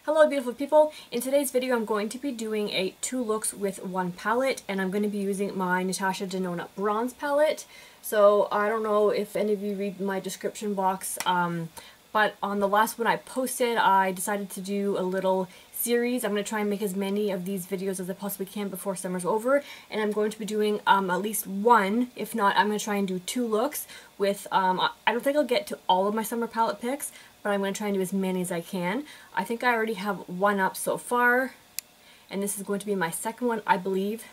Hello beautiful people! In today's video I'm going to be doing a 2 looks with 1 palette, and I'm going to be using my Natasha Denona bronze palette. So I don't know if any of you read my description box, but on the last one I posted I decided to do a little series. I'm going to try and make as many of these videos as I possibly can before summer's over, and I'm going to be doing at least one, if not I'm going to try and do 2 looks with, I don't think I'll get to all of my summer palette picks, but I'm going to try and do as many as I can. I think I already have 1 up so far, and this is going to be my second one, I believe.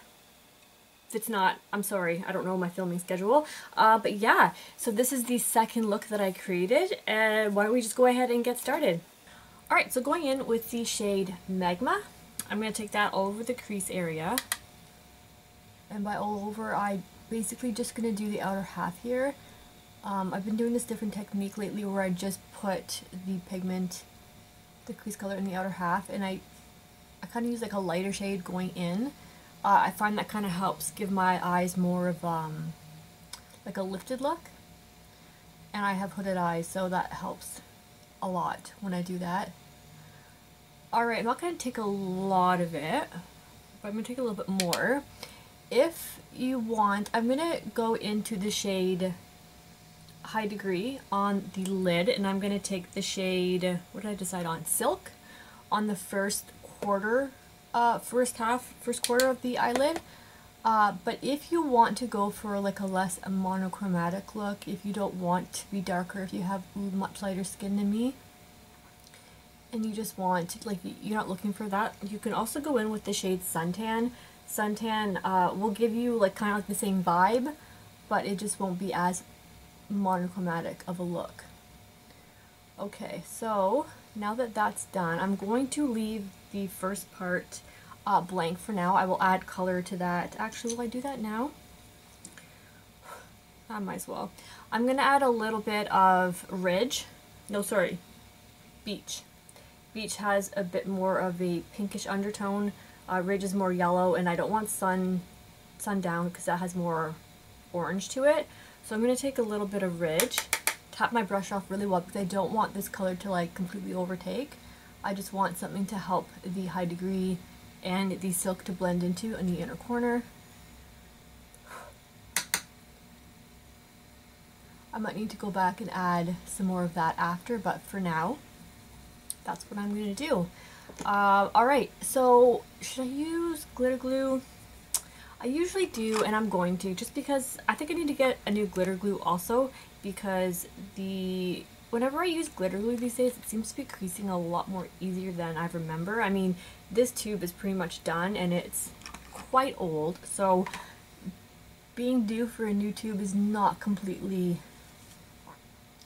If it's not, I'm sorry, I don't know my filming schedule. But yeah, so this is the second look that I created, and why don't we just go ahead and get started. Alright, so going in with the shade Magma, I'm going to take that all over the crease area. And by all over, I basically just going to do the outer half here. I've been doing this different technique lately where I just put the pigment, the crease color in the outer half, and I kind of use like a lighter shade going in. I find that kind of helps give my eyes more of like a lifted look, and I have hooded eyes, so that helps a lot when I do that. Alright, I'm not going to take a lot of it, but I'm going to take a little bit more. If you want, I'm going to go into the shade High Degree on the lid, and I'm going to take the shade, what did I decide on? Silk on the first quarter of the eyelid. But if you want to go for like a less monochromatic look, if you don't want to be darker, if you have much lighter skin than me, and you just want, like, you're not looking for that, you can also go in with the shade Suntan. Suntan will give you like kind of like the same vibe, but it just won't be as monochromatic of a look. Okay, so now that that's done, I'm going to leave the first part blank for now. I will add color to that. Actually, will I do that now? I might as well. I'm going to add a little bit of Ridge. No, sorry. Beach. Beach has a bit more of a pinkish undertone. Ridge is more yellow, and I don't want Sundown because that has more orange to it. So I'm going to take a little bit of Ridge, tap my brush off really well because I don't want this color to like completely overtake. I just want something to help the High Degree and the Silk to blend into in the inner corner. I might need to go back and add some more of that after, but for now, that's what I'm going to do. Alright, so should I use glitter glue? I usually do, and I'm going to, just because I think I need to get a new glitter glue also, because whenever I use glitter glue these days, it seems to be creasing a lot more easier than I remember. I mean, this tube is pretty much done, and it's quite old, so being due for a new tube is not completely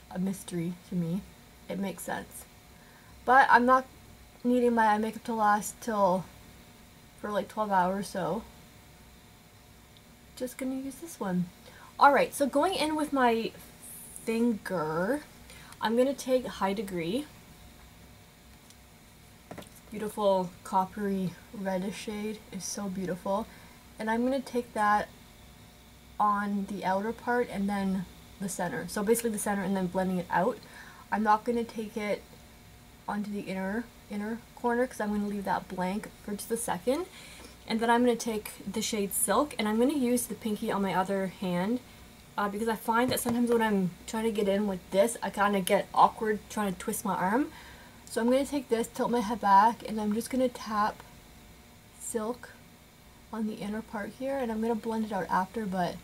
a mystery to me. It makes sense. But I'm not needing my eye makeup to last for like 12 hours, so just gonna use this one. Alright, so going in with my finger, I'm gonna take High Degree. Beautiful coppery reddish shade is so beautiful. And I'm gonna take that on the outer part and then the center. So basically the center and then blending it out. I'm not gonna take it onto the inner corner because I'm gonna leave that blank for just a second. And then I'm going to take the shade Silk, and I'm going to use the pinky on my other hand because I find that sometimes when I'm trying to get in with this, I kind of get awkward trying to twist my arm. So I'm going to take this, tilt my head back, and I'm just going to tap Silk on the inner part here, and I'm going to blend it out after, but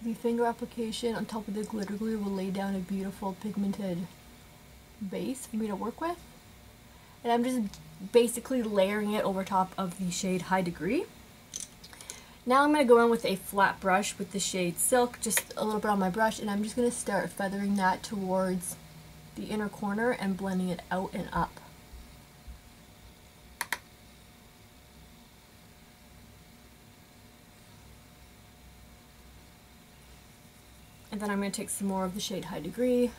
the finger application on top of the glitter glue will lay down a beautiful pigmented base for me to work with. And I'm just basically layering it over top of the shade High Degree. Now I'm going to go in with a flat brush with the shade Silk, just a little bit on my brush, and I'm just going to start feathering that towards the inner corner and blending it out and up. And then I'm going to take some more of the shade High Degree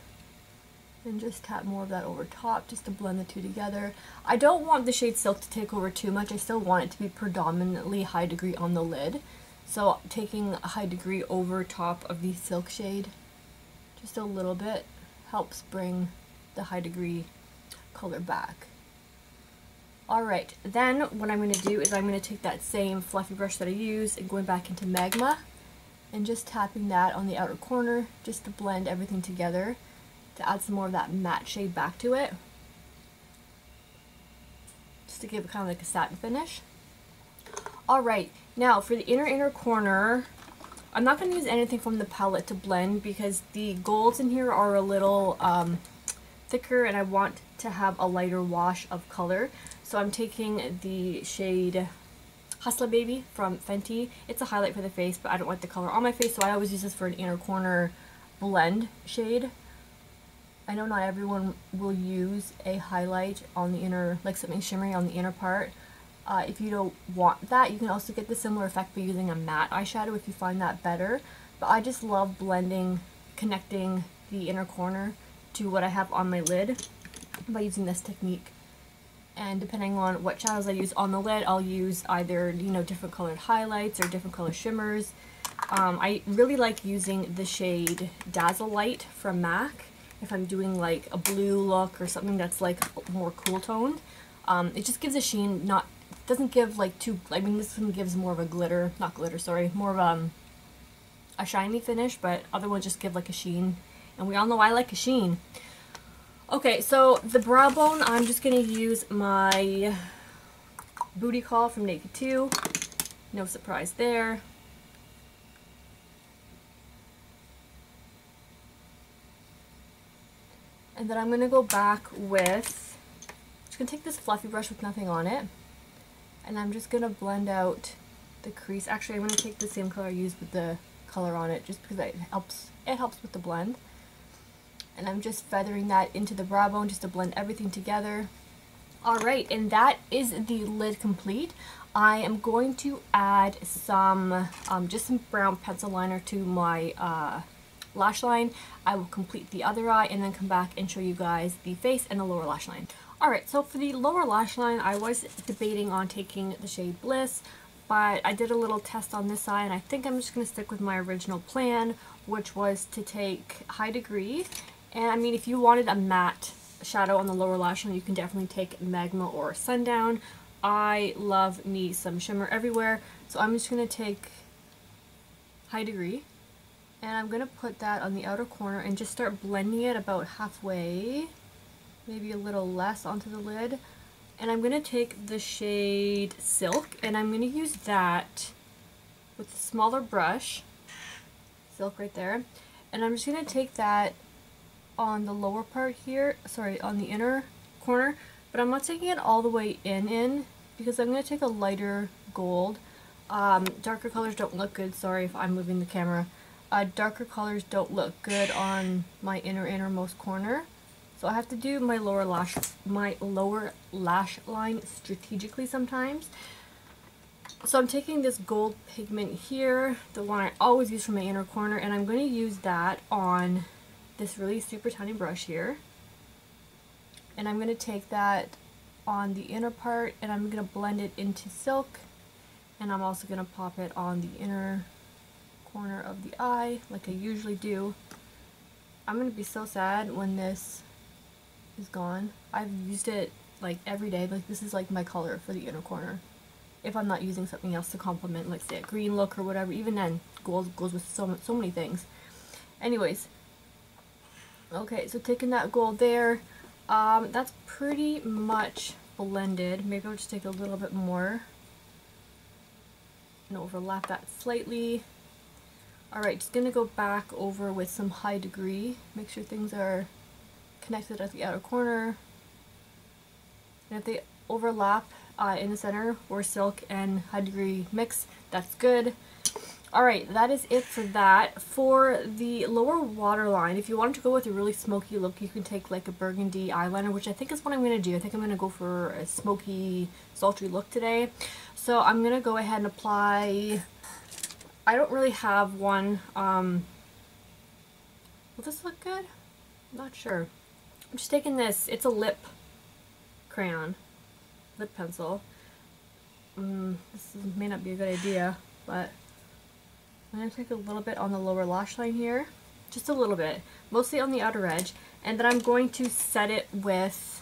and just tap more of that over top just to blend the two together. I don't want the shade Silk to take over too much. I still want it to be predominantly High Degree on the lid. So taking a High Degree over top of the Silk shade just a little bit helps bring the High Degree color back. Alright, then what I'm going to do is I'm going to take that same fluffy brush that I used and going back into Magma and just tapping that on the outer corner just to blend everything together to add some more of that matte shade back to it. Just to give it kind of like a satin finish. Alright, now for the inner corner, I'm not going to use anything from the palette to blend because the golds in here are a little thicker and I want to have a lighter wash of color. So I'm taking the shade Hustla Baby from Fenty. It's a highlight for the face, but I don't want the color on my face, so I always use this for an inner corner blend shade. I know not everyone will use a highlight on the inner, like something shimmery on the inner part. If you don't want that, you can also get the similar effect by using a matte eyeshadow if you find that better. But I just love blending, connecting the inner corner to what I have on my lid by using this technique. And depending on what shadows I use on the lid, I'll use either, you know, different colored highlights or different color shimmers. I really like using the shade Dazzle Light from MAC if I'm doing like a blue look or something that's like more cool toned. It just gives a sheen, doesn't give like too, I mean this one gives more of a glitter, not glitter, sorry, more of a shiny finish, but other ones just give like a sheen. And we all know I like a sheen. Okay, so the brow bone, I'm just going to use my Booty Call from Naked 2. No surprise there. And then I'm going to go back with, I'm just going to take this fluffy brush with nothing on it. And I'm just going to blend out the crease. Actually, I'm going to take the same color I used with the color on it just because it helps with the blend. And I'm just feathering that into the brow bone just to blend everything together. Alright, and that is the lid complete. I am going to add some, just some brown pencil liner to my lash line. I will complete the other eye and then come back and show you guys the face and the lower lash line. Alright, so for the lower lash line, I was debating on taking the shade Bliss, but I did a little test on this eye and I think I'm just going to stick with my original plan, which was to take High Degree. And I mean, if you wanted a matte shadow on the lower lash line, you can definitely take Magma or Sundown. I love me some shimmer everywhere, so I'm just going to take High Degree. And I'm going to put that on the outer corner and just start blending it about halfway, maybe a little less onto the lid. And I'm going to take the shade Silk, and I'm going to use that with a smaller brush, Silk right there. And I'm just going to take that on the lower part here, sorry, on the inner corner, but I'm not taking it all the way in because I'm going to take a lighter gold. Darker colors don't look good, sorry if I'm moving the camera. Darker colors don't look good on my innermost corner, so I have to do my lower lash line strategically sometimes. So I'm taking this gold pigment here, the one I always use for my inner corner, and I'm going to use that on this really super tiny brush here. And I'm going to take that on the inner part and I'm going to blend it into Silk, and I'm also going to pop it on the inner corner of the eye like I usually do. I'm going to be so sad when this is gone. I've used it like every day, like this is like my color for the inner corner. If I'm not using something else to complement, like say a green look or whatever, even then gold goes with so many things. Anyways, okay, so taking that gold there, that's pretty much blended. Maybe I'll just take a little bit more and overlap that slightly. Alright, just gonna go back over with some High Degree, make sure things are connected at the outer corner. And if they overlap in the center where Silk and High Degree mix, that's good. Alright, that is it for that. For the lower waterline, if you wanted to go with a really smoky look, you can take like a burgundy eyeliner, which I think is what I'm going to do. I think I'm going to go for a smoky, sultry look today. So I'm going to go ahead and apply, I don't really have one. Will this look good? I'm not sure. I'm just taking this, it's a lip crayon, lip pencil. This may not be a good idea, but I'm going to take a little bit on the lower lash line here, just a little bit, mostly on the outer edge, and then I'm going to set it with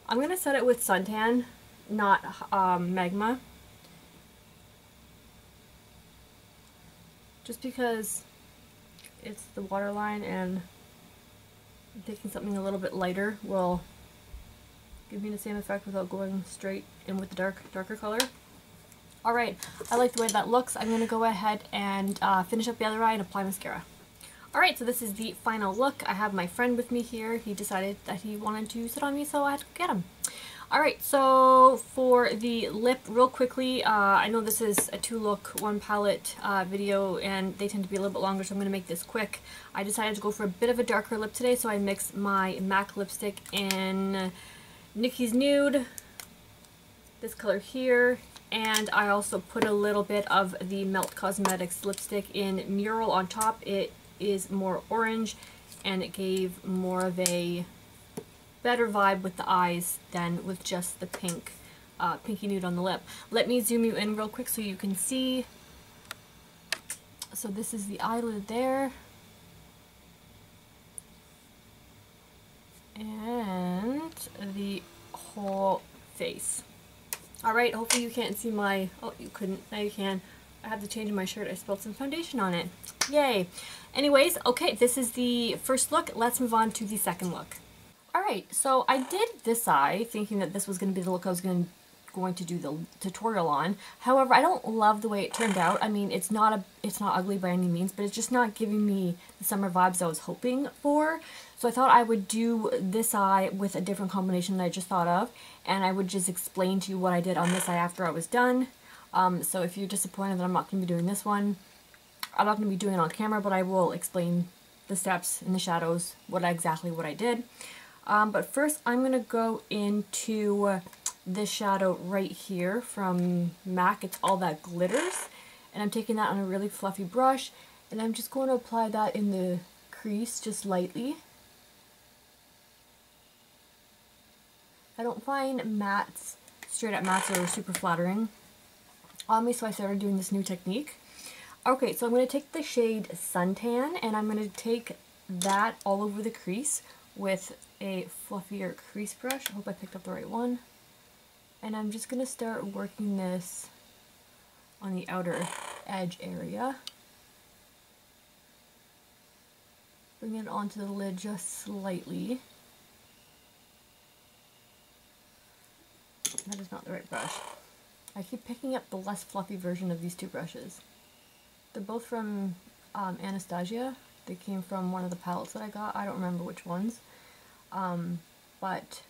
I'm going to set it with Suntan, not Magma. Just because it's the waterline and taking something a little bit lighter will give me the same effect without going straight in with the darker color. Alright, I like the way that looks. I'm going to go ahead and finish up the other eye and apply mascara. Alright, so this is the final look. I have my friend with me here. He decided that he wanted to sit on me, so I had to get him. Alright, so for the lip, real quickly, I know this is a 2-look, 1 palette video, and they tend to be a little bit longer, so I'm going to make this quick. I decided to go for a bit of a darker lip today, so I mixed my MAC lipstick in Nikki's Nude, this color here, and I also put a little bit of the Melt Cosmetics lipstick in Mural on top. It is more orange, and it gave more of a better vibe with the eyes than with just the pink, pinky nude on the lip. Let me zoom you in real quick so you can see. So this is the eyelid there. And the whole face. Alright, hopefully you can't see my... Oh, you couldn't. Now you can. I have to change my shirt. I spilled some foundation on it. Yay! Anyways, okay, this is the first look. Let's move on to the second look. Alright, so I did this eye thinking that this was going to be the look I was going to do the tutorial on. However, I don't love the way it turned out. I mean, it's not ugly by any means, but it's just not giving me the summer vibes I was hoping for. So I thought I would do this eye with a different combination that I just thought of, and I would just explain to you what I did on this eye after I was done. So if you're disappointed that I'm not going to be doing this one, I'm not going to be doing it on camera, but I will explain the steps and the shadows, exactly what I did. But first I'm going to go into this shadow right here from MAC. It's All That Glitters. And I'm taking that on a really fluffy brush. And I'm just going to apply that in the crease just lightly. I don't find mattes, straight up mattes, are super flattering on me, so I started doing this new technique. Okay, so I'm going to take the shade Suntan, and I'm going to take that all over the crease with a fluffier crease brush. I hope I picked up the right one. And I'm just going to start working this on the outer edge area. Bring it onto the lid just slightly. That is not the right brush. I keep picking up the less fluffy version of these two brushes. They're both from Anastasia. They came from one of the palettes that I got. I don't remember which ones. But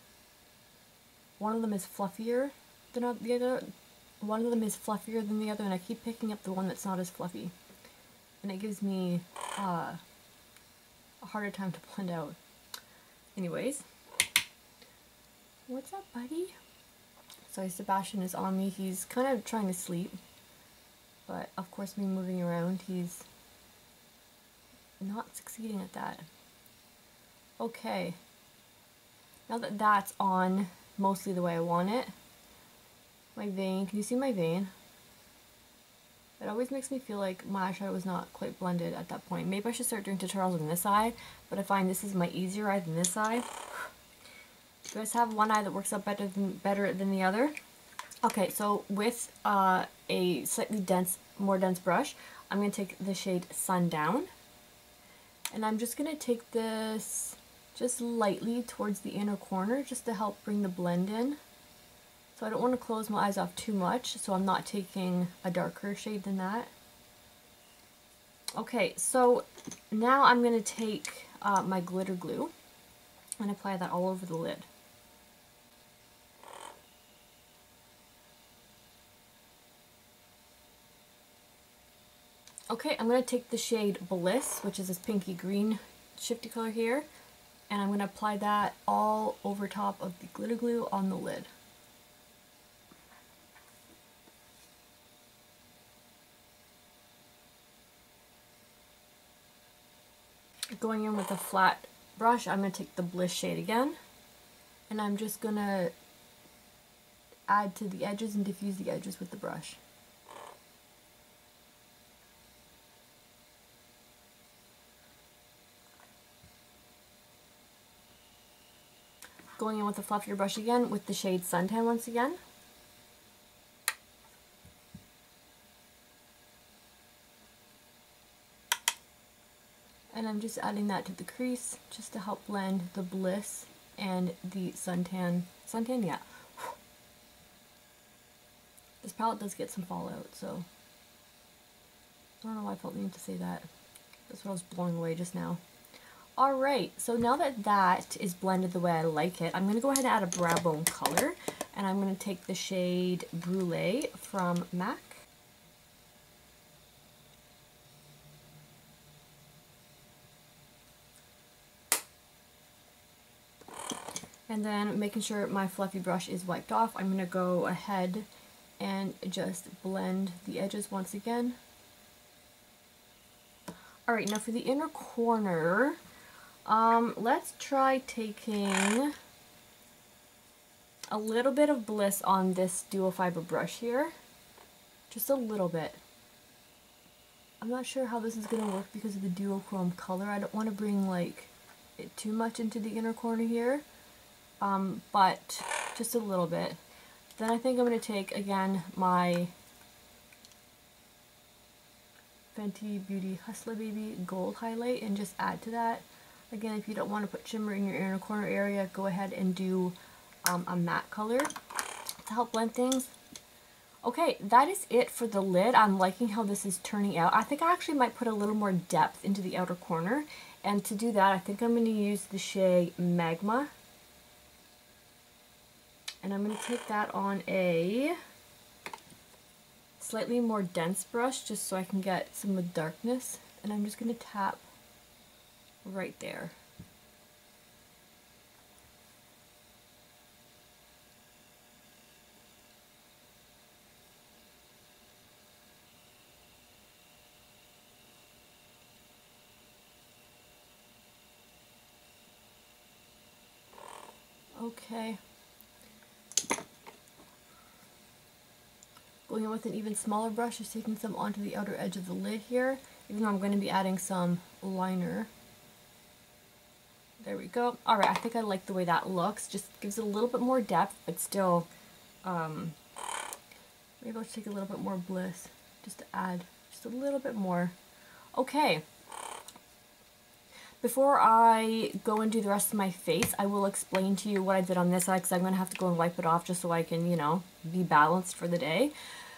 one of them is fluffier than the other. One of them is fluffier than the other, and I keep picking up the one that's not as fluffy. And it gives me a harder time to blend out. Anyways. What's up, buddy? Sorry, Sebastian is on me. He's kind of trying to sleep. But, of course, me moving around, he's not succeeding at that. Okay. Now that that's on mostly the way I want it, my vein, can you see my vein? It always makes me feel like my eyeshadow was not quite blended at that point. Maybe I should start doing tutorials on this eye, but I find this is my easier eye than this eye. You guys have one eye that works out better than the other? Okay, so with a slightly more dense brush, I'm going to take the shade Sundown, and I'm just going to take this just lightly towards the inner corner just to help bring the blend in. So I don't want to close my eyes off too much, so I'm not taking a darker shade than that. Okay, so now I'm going to take my glitter glue and apply that all over the lid. Okay, I'm going to take the shade Bliss, which is this pinky green shifty color here, and I'm going to apply that all over top of the glitter glue on the lid. Going in with a flat brush, I'm going to take the Bliss shade again, and I'm just going to add to the edges and diffuse the edges with the brush. going in with a fluffier brush again with the shade Suntan once again. And I'm just adding that to the crease just to help blend the Bliss and the Suntan. Suntan, yeah. This palette does get some fallout, so I don't know why I felt the need to say that. That's what I was blowing away just now. Alright, so now that that is blended the way I like it, I'm going to go ahead and add a brow bone color. And I'm going to take the shade Brulee from MAC. And then making sure my fluffy brush is wiped off, I'm going to go ahead and just blend the edges once again. Alright, now for the inner corner, let's try taking a little bit of Bliss on this dual fiber brush here. Just a little bit. I'm not sure how this is going to work because of the duochrome color. I don't want to bring like it too much into the inner corner here, but just a little bit. Then I think I'm going to take again my Fenty Beauty Hustler Baby Gold highlight and just add to that. Again, if you don't want to put shimmer in your inner corner area, go ahead and do a matte color to help blend things. Okay, that is it for the lid. I'm liking how this is turning out. I think I actually might put a little more depth into the outer corner. And to do that, I think I'm going to use the shade Magma. And I'm going to take that on a slightly more dense brush just so I can get some of the darkness. And I'm just going to tap right there. Okay. Going in with an even smaller brush, just taking some onto the outer edge of the lid here, even though I'm going to be adding some liner. There we go. Alright, I think I like the way that looks. Just gives it a little bit more depth, but still, maybe I'll take a little bit more Bliss, just to add just a little bit more. Okay. Before I go and do the rest of my face, I will explain to you what I did on this side because I'm going to have to go and wipe it off just so I can, you know, be balanced for the day.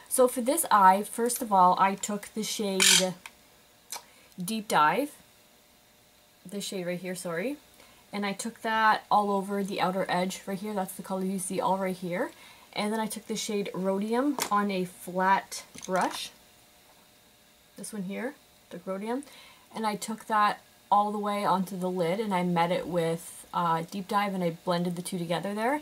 So for this eye, first of all, I took the shade Deep Dive, this shade right here, sorry, and I took that all over the outer edge right here. That's the color you see all right here. And then I took the shade Rhodium on a flat brush, this one here, took Rhodium, and I took that all the way onto the lid and I met it with Deep Dive and I blended the two together there.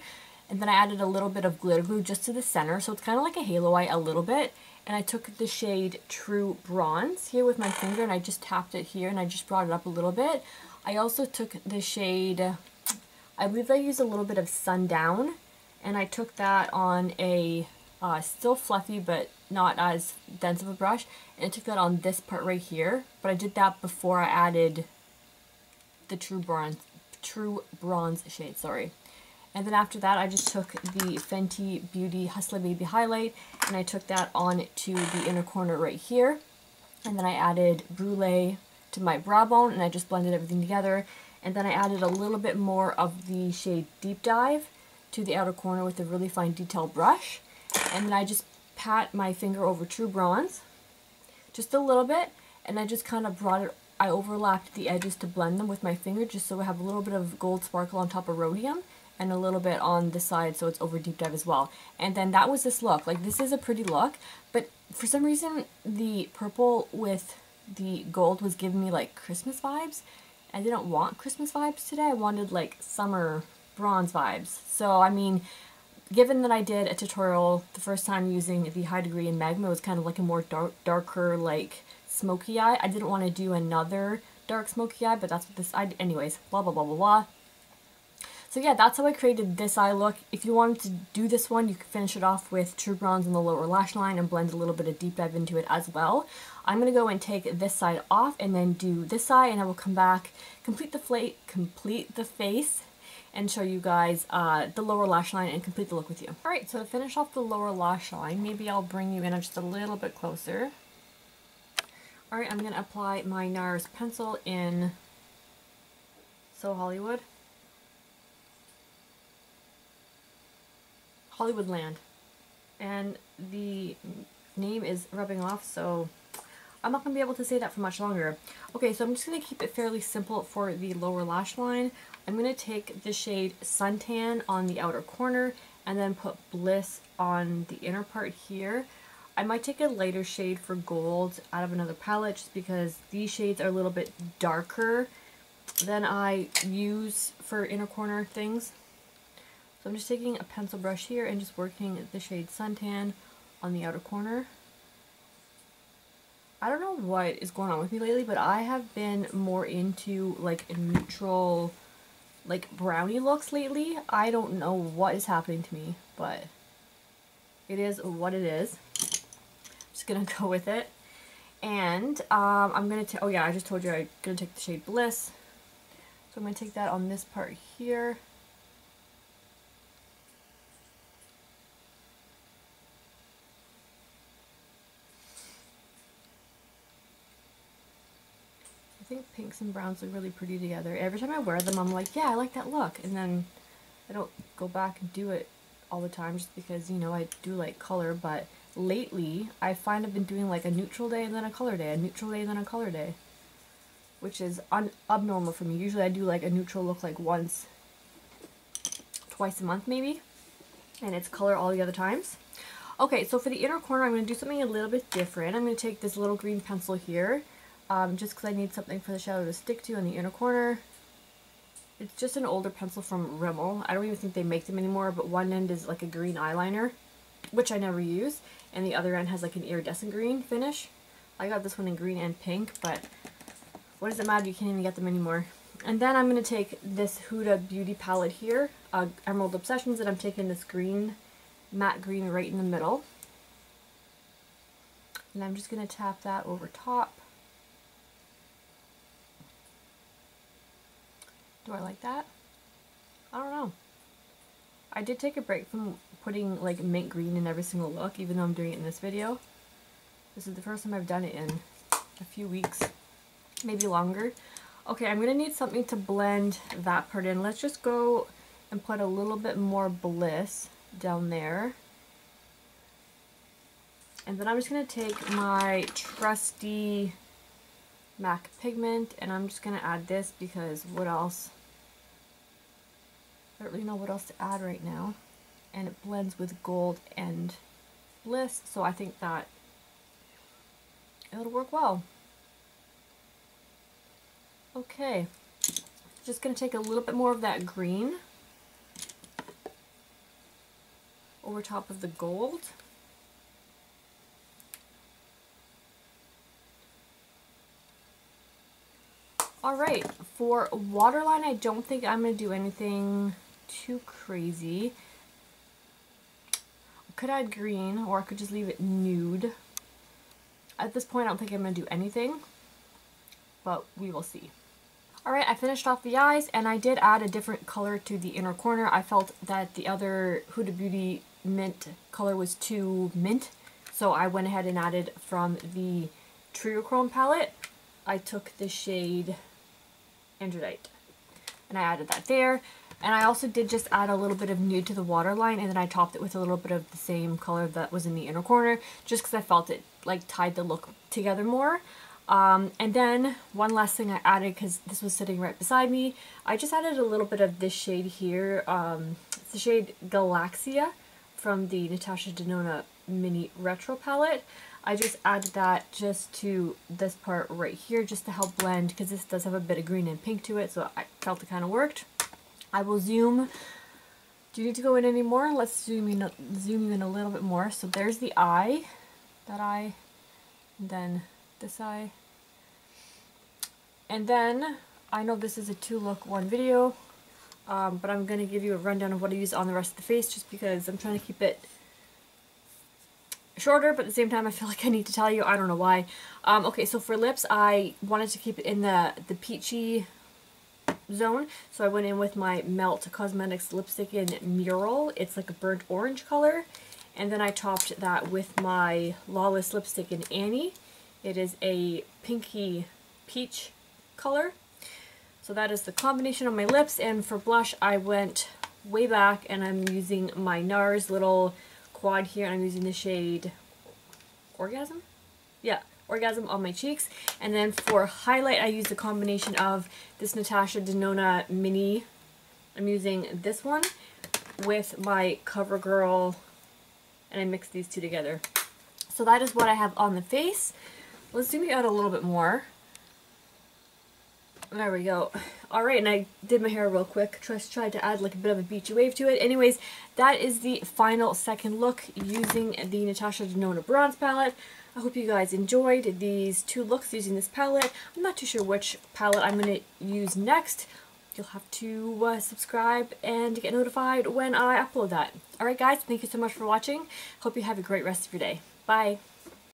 And then I added a little bit of glitter glue just to the center, so it's kind of like a halo eye a little bit. And I took the shade True Bronze here with my finger and I just tapped it here and I just brought it up a little bit. I also took the shade, I believe I used a little bit of Sundown, and I took that on a still fluffy but not as dense of a brush, and I took that on this part right here. But I did that before I added the True Bronze shade, sorry. And then after that, I just took the Fenty Beauty Hustler Baby highlight and I took that on to the inner corner right here. And then I added Brulee to my brow bone and I just blended everything together. And then I added a little bit more of the shade Deep Dive to the outer corner with a really fine detail brush. And then I just pat my finger over True Bronze, just a little bit, and I just kind of brought it, I overlapped the edges to blend them with my finger just so I have a little bit of gold sparkle on top of Rhodium and a little bit on the side so it's over Deep Dive as well. And then that was this look. Like, this is a pretty look, but for some reason the purple with the gold was giving me like Christmas vibes. I didn't want Christmas vibes today. I wanted like summer bronze vibes. So I mean, given that I did a tutorial the first time using the High Degree in Magma, it was kind of like a more darker like smoky eye. I didn't want to do another dark smoky eye, but that's what this eye, anyways, blah blah blah blah blah. So yeah, that's how I created this eye look. If you wanted to do this one, you could finish it off with True Bronze in the lower lash line and blend a little bit of Deep Dive into it as well. I'm going to go and take this side off and then do this side, and I will come back, complete the face, and show you guys the lower lash line and complete the look with you. Alright, so to finish off the lower lash line, maybe I'll bring you in just a little bit closer. Alright, I'm going to apply my NARS pencil in So Hollywood. Hollywoodland. And the name is rubbing off, so I'm not going to be able to say that for much longer. Okay, so I'm just going to keep it fairly simple for the lower lash line. I'm going to take the shade Suntan on the outer corner and then put Bliss on the inner part here. I might take a lighter shade for gold out of another palette just because these shades are a little bit darker than I use for inner corner things. So I'm just taking a pencil brush here and just working the shade Suntan on the outer corner. I don't know what is going on with me lately, but I have been more into like neutral, like brownie looks lately. I don't know what is happening to me, but it is what it is. Just gonna go with it. And I'm gonna take, oh yeah, I just told you I'm gonna take the shade Bliss. So I'm gonna take that on this part here. I think pinks and browns look really pretty together. Every time I wear them, I'm like, yeah, I like that look. And then I don't go back and do it all the time just because, you know, I do like color, but lately I find I've been doing like a neutral day and then a color day, a neutral day and then a color day, which is abnormal for me. Usually I do like a neutral look like twice a month maybe, and it's color all the other times. Okay, so for the inner corner I'm going to do something a little bit different. I'm going to take this little green pencil here, just because I need something for the shadow to stick to in the inner corner. It's just an older pencil from Rimmel. I don't even think they make them anymore, but one end is like a green eyeliner, which I never use, and the other end has like an iridescent green finish. I got this one in green and pink, but what does it matter? You can't even get them anymore. And then I'm going to take this Huda Beauty palette here, Emerald Obsessions, and I'm taking this green, matte green right in the middle. And I'm just going to tap that over top. Do I like that? I don't know. I did take a break from putting like mint green in every single look, even though I'm doing it in this video. This is the first time I've done it in a few weeks, maybe longer. Okay, I'm going to need something to blend that part in. Let's just go and put a little bit more Bliss down there. And then I'm just going to take my trusty MAC pigment and I'm just going to add this because what else? I don't really know what else to add right now. And it blends with gold and Bliss, so I think that it'll work well. Okay, just going to take a little bit more of that green over top of the gold. Alright, for waterline I don't think I'm going to do anything too crazy. I could add green or I could just leave it nude. At this point I don't think I'm going to do anything, but we will see. Alright, I finished off the eyes and I did add a different color to the inner corner. I felt that the other Huda Beauty mint color was too mint, so I went ahead and added from the Triochrome palette. I took the shade Androdite and I added that there. And I also did just add a little bit of nude to the waterline, and then I topped it with a little bit of the same color that was in the inner corner, just because I felt it like tied the look together more. And then one last thing I added, because this was sitting right beside me, I just added a little bit of this shade here. It's the shade Galaxia from the Natasha Denona Mini Retro palette. I just added that just to this part right here just to help blend, because this does have a bit of green and pink to it, so I felt it kind of worked. I will zoom. Do you need to go in any more? Let's zoom in a little bit more. So there's the eye, that eye, and then this eye. And then, I know this is a 2-look, 1 video, but I'm going to give you a rundown of what I use on the rest of the face just because I'm trying to keep it shorter, but at the same time I feel like I need to tell you. I don't know why. Okay, so for lips, I wanted to keep it in the peachy zone. So I went in with my Melt Cosmetics lipstick in Mural. It's like a burnt orange color. And then I topped that with my Lawless lipstick in Annie. It is a pinky peach color. So that is the combination on my lips. And for blush, I went way back and I'm using my NARS little quad here. And I'm using the shade Orgasm? Yeah, Orgasm on my cheeks. And then for highlight, I used a combination of this Natasha Denona mini. I'm using this one with my CoverGirl, and I mixed these two together. So that is what I have on the face. Let's zoom it out a little bit more. There we go. Alright, and I did my hair real quick. Just tried to add like a bit of a beachy wave to it. Anyways, that is the final second look using the Natasha Denona Bronze palette. I hope you guys enjoyed these two looks using this palette. I'm not too sure which palette I'm going to use next. You'll have to subscribe and get notified when I upload that. Alright guys, thank you so much for watching. Hope you have a great rest of your day. Bye!